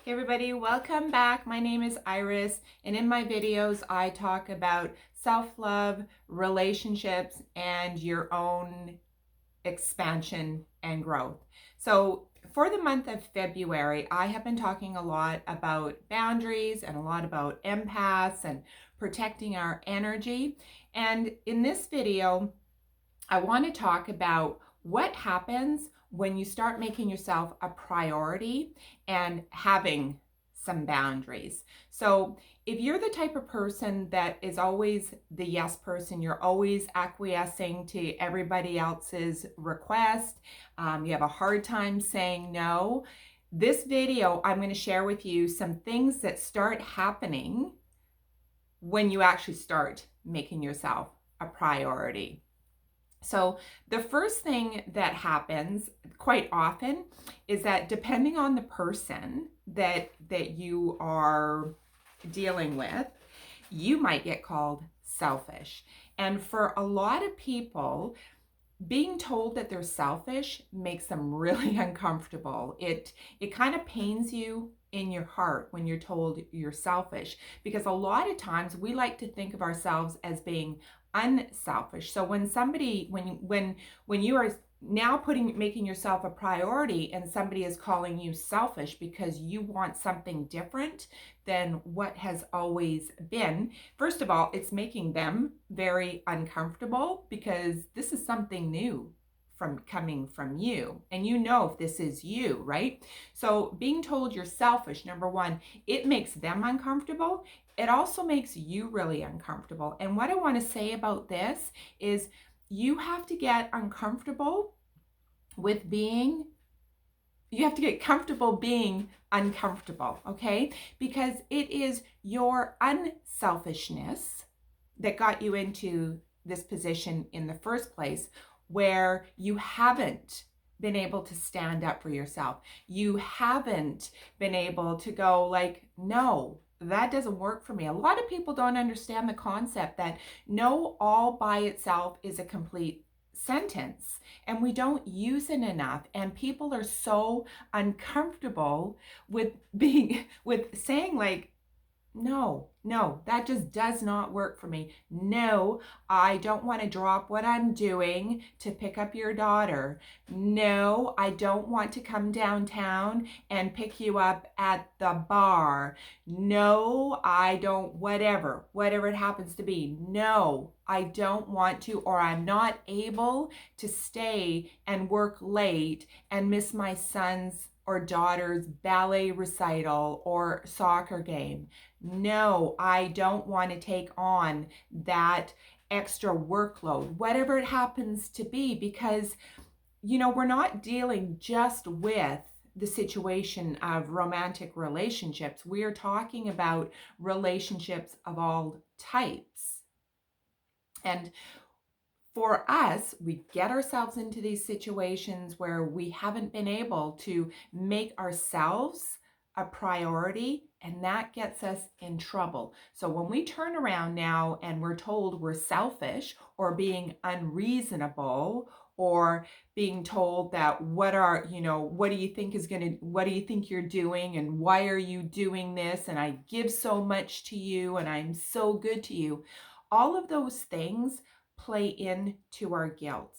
Hey everybody, welcome back. My name is Iris, and in my videos I talk about self-love, relationships, and your own expansion and growth. So for the month of February, I have been talking a lot about boundaries and a lot about empaths and protecting our energy. And in this video, I want to talk about what happens when you start making yourself a priority and having some boundaries. So if you're the type of person that is always the yes person, you're always acquiescing to everybody else's request, you have a hard time saying no, this video I'm going to share with you some things that start happening when you actually start making yourself a priority. So the first thing that happens quite often is that depending on the person that you are dealing with, you might get called selfish. And for a lot of people, being told that they're selfish makes them really uncomfortable. It kind of pains you in your heart when you're told you're selfish, because a lot of times we like to think of ourselves as being unselfish. So when somebody when you are now making yourself a priority and somebody is calling you selfish because you want something different than what has always been, first of all, it's making them very uncomfortable because this is something new coming from you, and you know if this is you, right? So being told you're selfish, number one, it makes them uncomfortable. It also makes you really uncomfortable. And what I want to say about this is you have to get uncomfortable with being you have to get comfortable being uncomfortable, okay? Because it is your unselfishness that got you into this position in the first place, where you haven't been able to stand up for yourself. You haven't been able to go like, no, that doesn't work for me. A lot of people don't understand the concept that no all by itself is a complete sentence, and we don't use it enough, and people are so uncomfortable with saying like, no, that just does not work for me. No, I don't want to drop what I'm doing to pick up your daughter. No, I don't want to come downtown and pick you up at the bar. No, I don't, whatever it happens to be. No, I don't want to, or I'm not able to stay and work late and miss my son's or daughter's ballet recital or soccer game. No, I don't want to take on that extra workload, whatever it happens to be, because, we're not dealing just with the situation of romantic relationships. We are talking about relationships of all types. And for us, we get ourselves into these situations where we haven't been able to make ourselves a priority, and that gets us in trouble. So when we turn around now and we're told we're selfish or being unreasonable, or being told that what do you think you're doing, and why are you doing this, and I give so much to you and I'm so good to you, all of those things play into our guilt.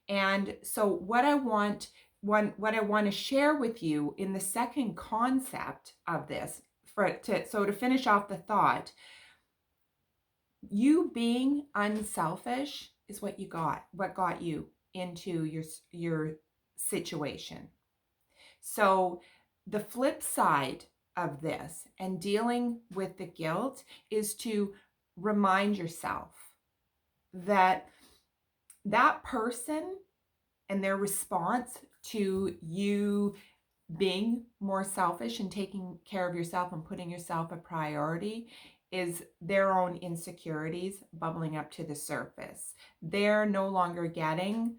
And so what I want to share with you in the second concept of this, to finish off the thought, you being unselfish is what got you into your situation. So the flip side of this and dealing with the guilt is to remind yourself that person and their response to you being more selfish and taking care of yourself and putting yourself a priority is their own insecurities bubbling up to the surface. They're no longer getting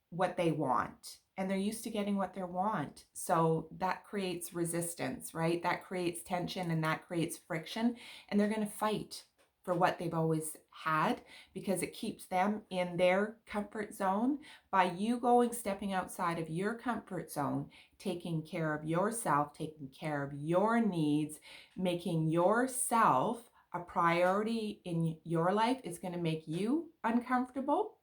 what they want, and they're used to getting what they want. So that creates resistance, right? That creates tension, and that creates friction, and they're going to fight for what they've always had, because it keeps them in their comfort zone. By you stepping outside of your comfort zone, taking care of yourself, taking care of your needs, making yourself a priority in your life is going to make you uncomfortable.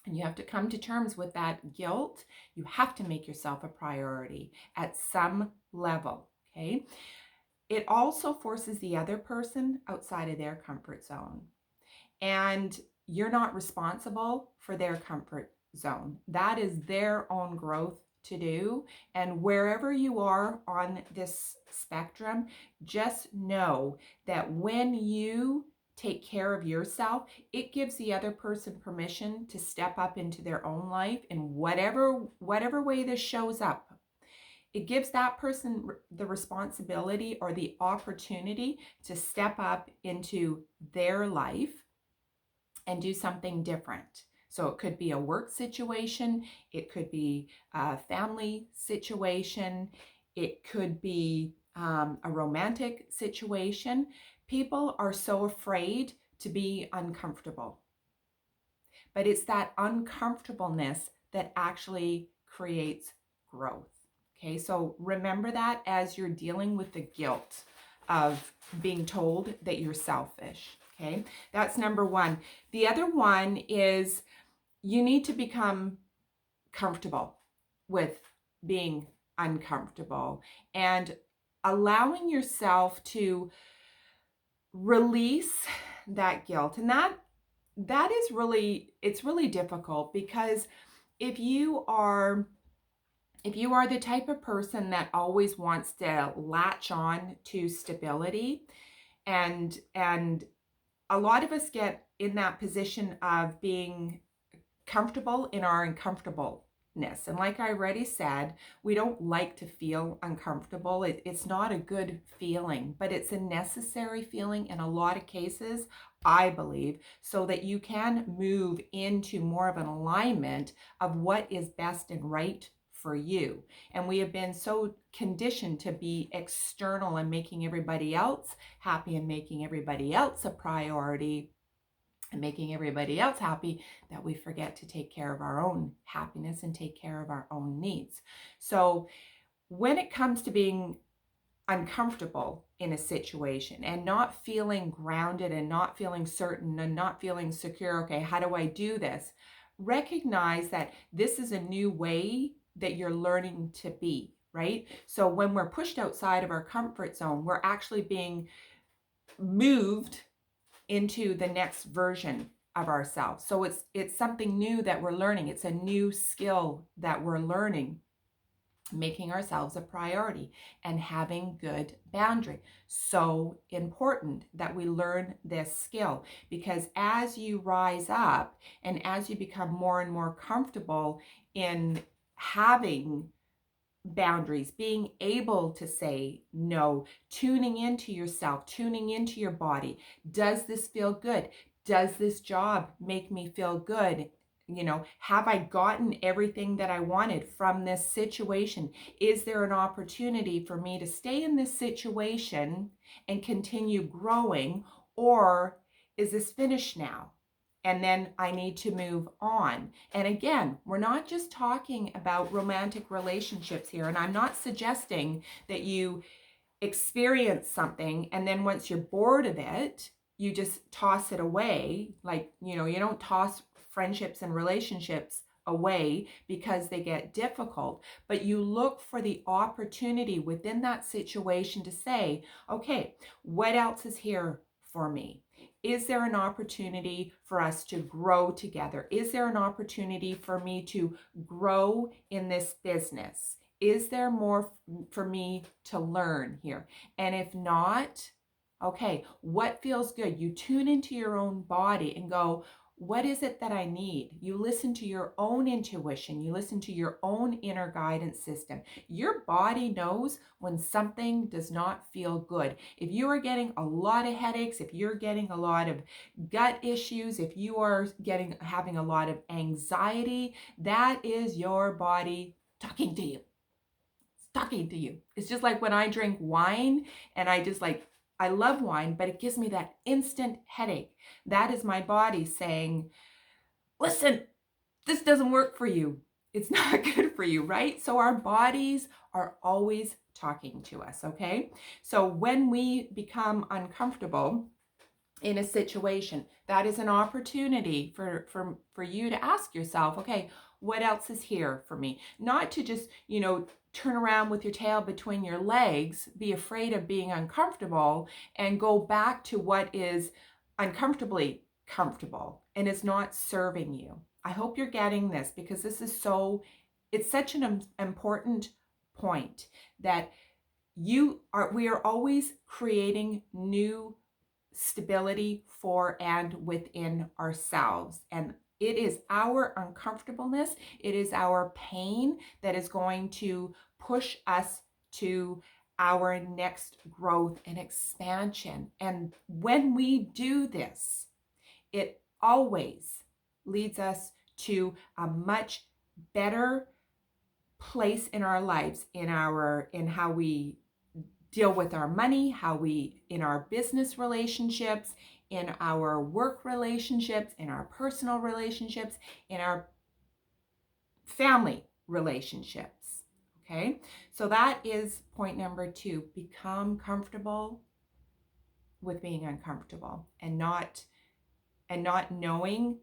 And you have to come to terms with that guilt. You have to make yourself a priority at some level, okay? It also forces the other person outside of their comfort zone. And you're not responsible for their comfort zone. That is their own growth to do. And wherever you are on this spectrum, just know that when you take care of yourself, it gives the other person permission to step up into their own life in whatever way this shows up. It gives that person the responsibility or the opportunity to step up into their life and do something different. So it could be a work situation, it could be a family situation, it could be a romantic situation. People are so afraid to be uncomfortable. But it's that uncomfortableness that actually creates growth. Okay, so remember that as you're dealing with the guilt of being told that you're selfish. Okay, that's number one. The other one is you need to become comfortable with being uncomfortable and allowing yourself to release that guilt. And that is it's really difficult, because if you are the type of person that always wants to latch on to stability, and a lot of us get in that position of being comfortable in our uncomfortableness. And like I already said, we don't like to feel uncomfortable. It's not a good feeling, but it's a necessary feeling in a lot of cases, I believe, so that you can move into more of an alignment of what is best and right for you. And we have been so conditioned to be external and making everybody else happy and making everybody else a priority and making everybody else happy, that we forget to take care of our own happiness and take care of our own needs. So when it comes to being uncomfortable in a situation and not feeling grounded and not feeling certain and not feeling secure, okay, how do I do this? Recognize that this is a new way that you're learning to be, right? So when we're pushed outside of our comfort zone, we're actually being moved into the next version of ourselves. So it's something new that we're learning. It's a new skill that we're learning, making ourselves a priority and having good boundary. So important that we learn this skill, because as you rise up and as you become more and more comfortable in having boundaries, being able to say no, tuning into yourself, tuning into your body. Does this feel good? Does this job make me feel good? You know, have I gotten everything that I wanted from this situation? Is there an opportunity for me to stay in this situation and continue growing, or is this finished now? And then I need to move on. And again, we're not just talking about romantic relationships here. And I'm not suggesting that you experience something and then once you're bored of it, you just toss it away. Like, you know, you don't toss friendships and relationships away because they get difficult, but you look for the opportunity within that situation to say, okay, what else is here for me? Is there an opportunity for us to grow together? Is there an opportunity for me to grow in this business? Is there more for me to learn here? And if not, okay, what feels good? You tune into your own body and go, what is it that I need? You listen to your own intuition. You listen to your own inner guidance system. Your body knows when something does not feel good. If you are getting a lot of headaches, if you're getting a lot of gut issues, if you are having a lot of anxiety, that is your body talking to you. It's talking to you. It's just like when I drink wine and I love wine, but it gives me that instant headache. That is my body saying, listen, this doesn't work for you. it's not good for you, right? So our bodies are always talking to us, okay? So when we become uncomfortable in a situation, that is an opportunity for you to ask yourself, okay, what else is here for me? Not to just, turn around with your tail between your legs, be afraid of being uncomfortable, and go back to what is uncomfortably comfortable and is not serving you. I hope you're getting this, because it's such an important point that we are always creating new stability for and within ourselves. And it is our uncomfortableness, it is our pain that is going to push us to our next growth and expansion. And when we do this, it always leads us to a much better place in our lives, in how we deal with our money, in our business relationships, in our work relationships, in our personal relationships, in our family relationships. Okay, so that is point number 2. Become comfortable with being uncomfortable and not knowing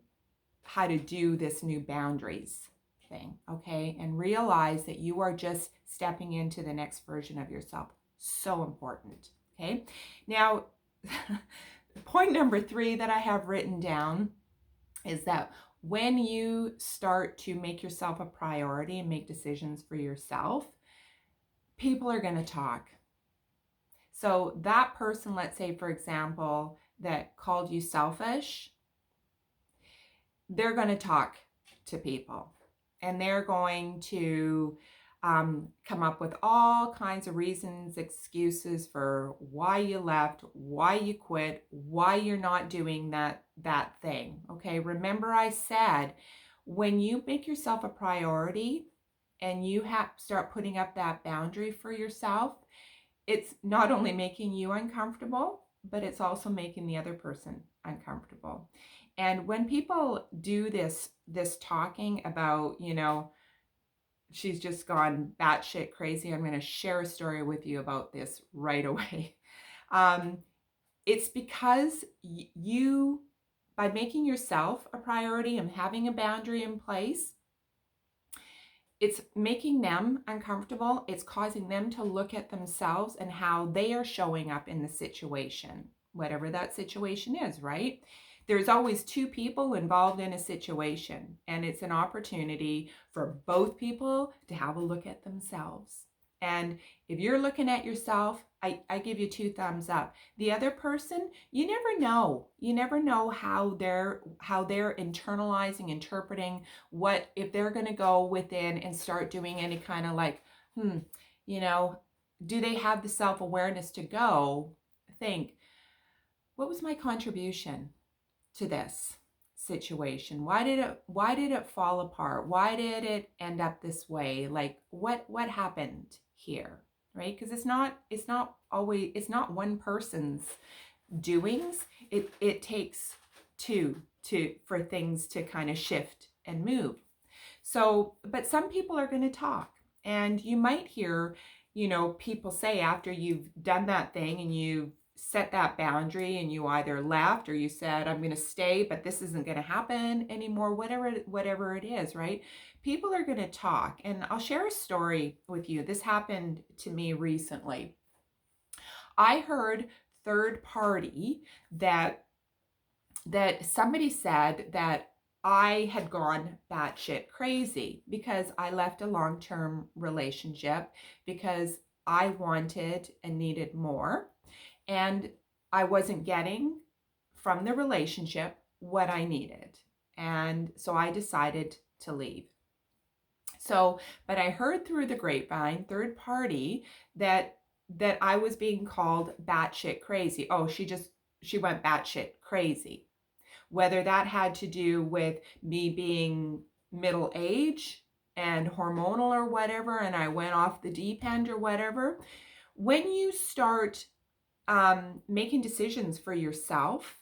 how to do this new boundaries thing. Okay, and realize that you are just stepping into the next version of yourself. So important. Okay, now point number 3 that I have written down is that when you start to make yourself a priority and make decisions for yourself, people are going to talk. So that person, let's say, for example, that called you selfish, they're going to talk to people, and they're going to come up with all kinds of reasons, excuses for why you left, why you quit, why you're not doing that thing. Okay, remember I said, when you make yourself a priority and you start putting up that boundary for yourself, it's not only making you uncomfortable, but it's also making the other person uncomfortable. And when people do this talking about, she's just gone batshit crazy, I'm going to share a story with you about this right away. It's because you, by making yourself a priority and having a boundary in place, it's making them uncomfortable. It's causing them to look at themselves and how they are showing up in the situation, whatever that situation is, right? There's always 2 people involved in a situation, and it's an opportunity for both people to have a look at themselves. And if you're looking at yourself, I give you 2 thumbs up. The other person, you never know. You never know how they're internalizing, interpreting what, if they're going to go within and start doing any kind of like, do they have the self-awareness to go think, what was my contribution to this situation? Why did it fall apart? Why did it end up this way? Like what happened here? Right? Because it's not one person's doings. It takes 2 for things to kind of shift and move. So, but some people are going to talk, and you might hear, people say after you've done that thing and you've set that boundary and you either left or you said, I'm going to stay, but this isn't going to happen anymore, whatever it is, right? People are going to talk. And I'll share a story with you. This happened to me recently. I heard third party that somebody said that I had gone batshit crazy because I left a long-term relationship because I wanted and needed more. And I wasn't getting from the relationship what I needed. And so I decided to leave. So, but I heard through the grapevine, third party, that I was being called batshit crazy. Oh, she went batshit crazy. Whether that had to do with me being middle age and hormonal or whatever, and I went off the deep end or whatever. When you start making decisions for yourself,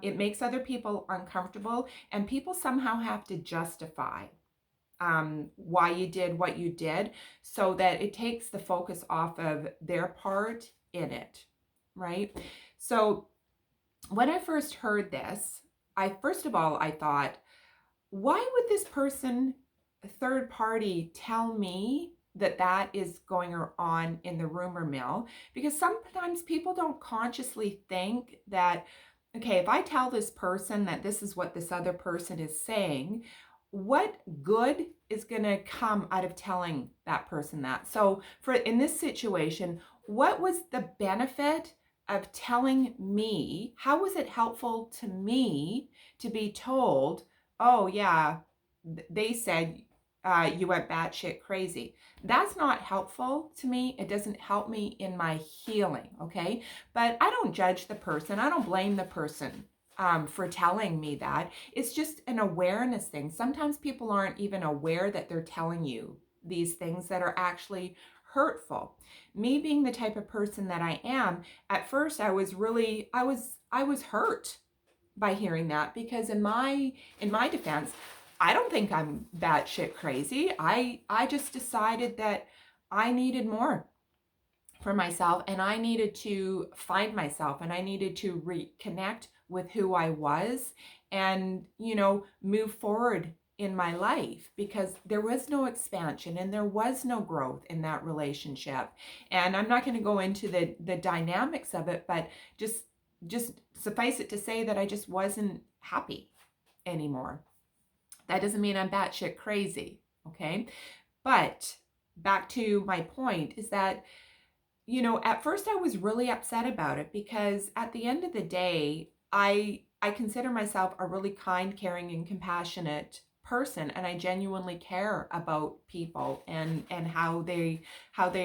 it makes other people uncomfortable, and people somehow have to justify why you did what you did, so that it takes the focus off of their part in it, right? So when I first heard this, first of all, I thought, why would this person, a third party, tell me that that is going on in the rumor mill? Because sometimes people don't consciously think that, okay, if I tell this person that this is what this other person is saying, what good is going to come out of telling that person that? So for in this situation, what was the benefit of telling me? How was it helpful to me to be told, oh yeah, they said you went batshit crazy? That's not helpful to me. It doesn't help me in my healing, okay? But I don't judge the person. I don't blame the person for telling me that. It's just an awareness thing. Sometimes people aren't even aware that they're telling you these things that are actually hurtful. Me being the type of person that I am, at first I was hurt by hearing that, because in my defense, I don't think I'm batshit crazy. I just decided that I needed more for myself, and I needed to find myself, and I needed to reconnect with who I was, and move forward in my life, because there was no expansion and there was no growth in that relationship. And I'm not going to go into the dynamics of it, but just suffice it to say that I just wasn't happy anymore. That doesn't mean I'm batshit crazy, okay? But back to my point is that, at first I was really upset about it, because at the end of the day, I consider myself a really kind, caring, and compassionate person, and I genuinely care about people and how they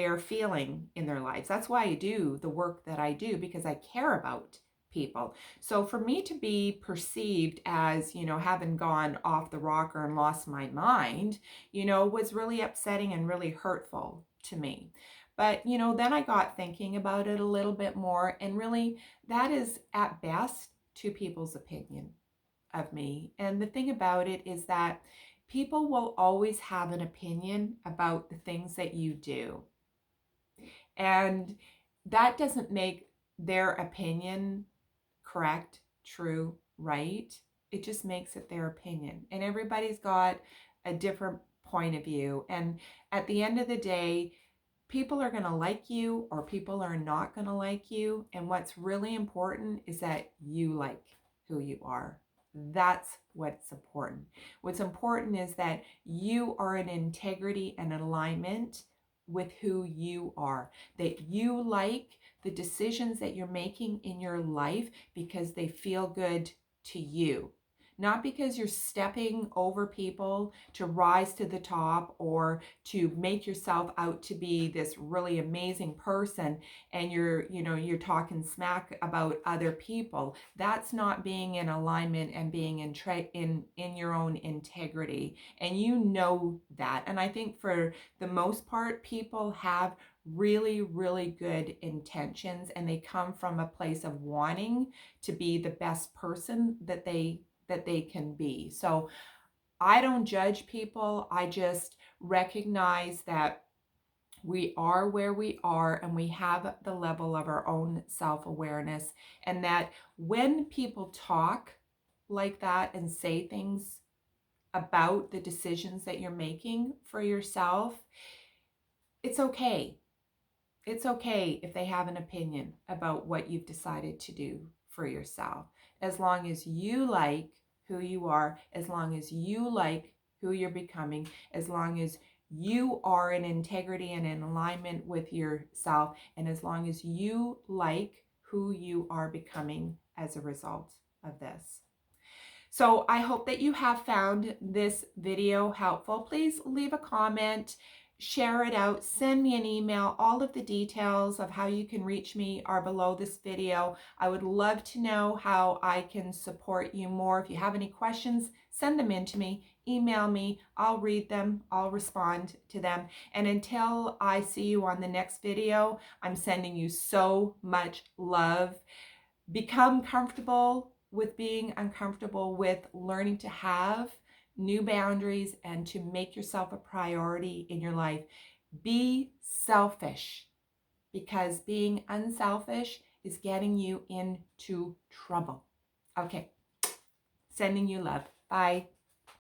are feeling in their lives. That's why I do the work that I do, because I care about people. So for me to be perceived as, having gone off the rocker and lost my mind, was really upsetting and really hurtful to me. But, then I got thinking about it a little bit more, and really that is at best two people's opinion of me. And the thing about it is that people will always have an opinion about the things that you do. And that doesn't make their opinion correct, true, right. It just makes it their opinion. And everybody's got a different point of view. And at the end of the day, people are going to like you or people are not going to like you. And what's really important is that you like who you are. That's what's important. What's important is that you are in integrity and alignment with who you are, that you like the decisions that you're making in your life because they feel good to you. Not because you're stepping over people to rise to the top or to make yourself out to be this really amazing person, and you're talking smack about other people. That's not being in alignment and being in your own integrity. And you know that. And I think for the most part, people have really, really good intentions, and they come from a place of wanting to be the best person that they can be. So I don't judge people. I just recognize that we are where we are, and we have the level of our own self-awareness, and that when people talk like that and say things about the decisions that you're making for yourself, it's okay. It's okay if they have an opinion about what you've decided to do for yourself, as long as you like who you are, as long as you like who you're becoming, as long as you are in integrity and in alignment with yourself, and as long as you like who you are becoming as a result of this. So I hope that you have found this video helpful. Please leave a comment, share it out, send me an email. All of the details of how you can reach me are below this video. I would love to know how I can support you more. If you have any questions, send them in to me, email me, I'll read them, I'll respond to them. And until I see you on the next video, I'm sending you so much love. Become comfortable with being uncomfortable, with learning to have new boundaries and to make yourself a priority in your life. Be selfish, because being unselfish is getting you into trouble. Okay, sending you love. Bye.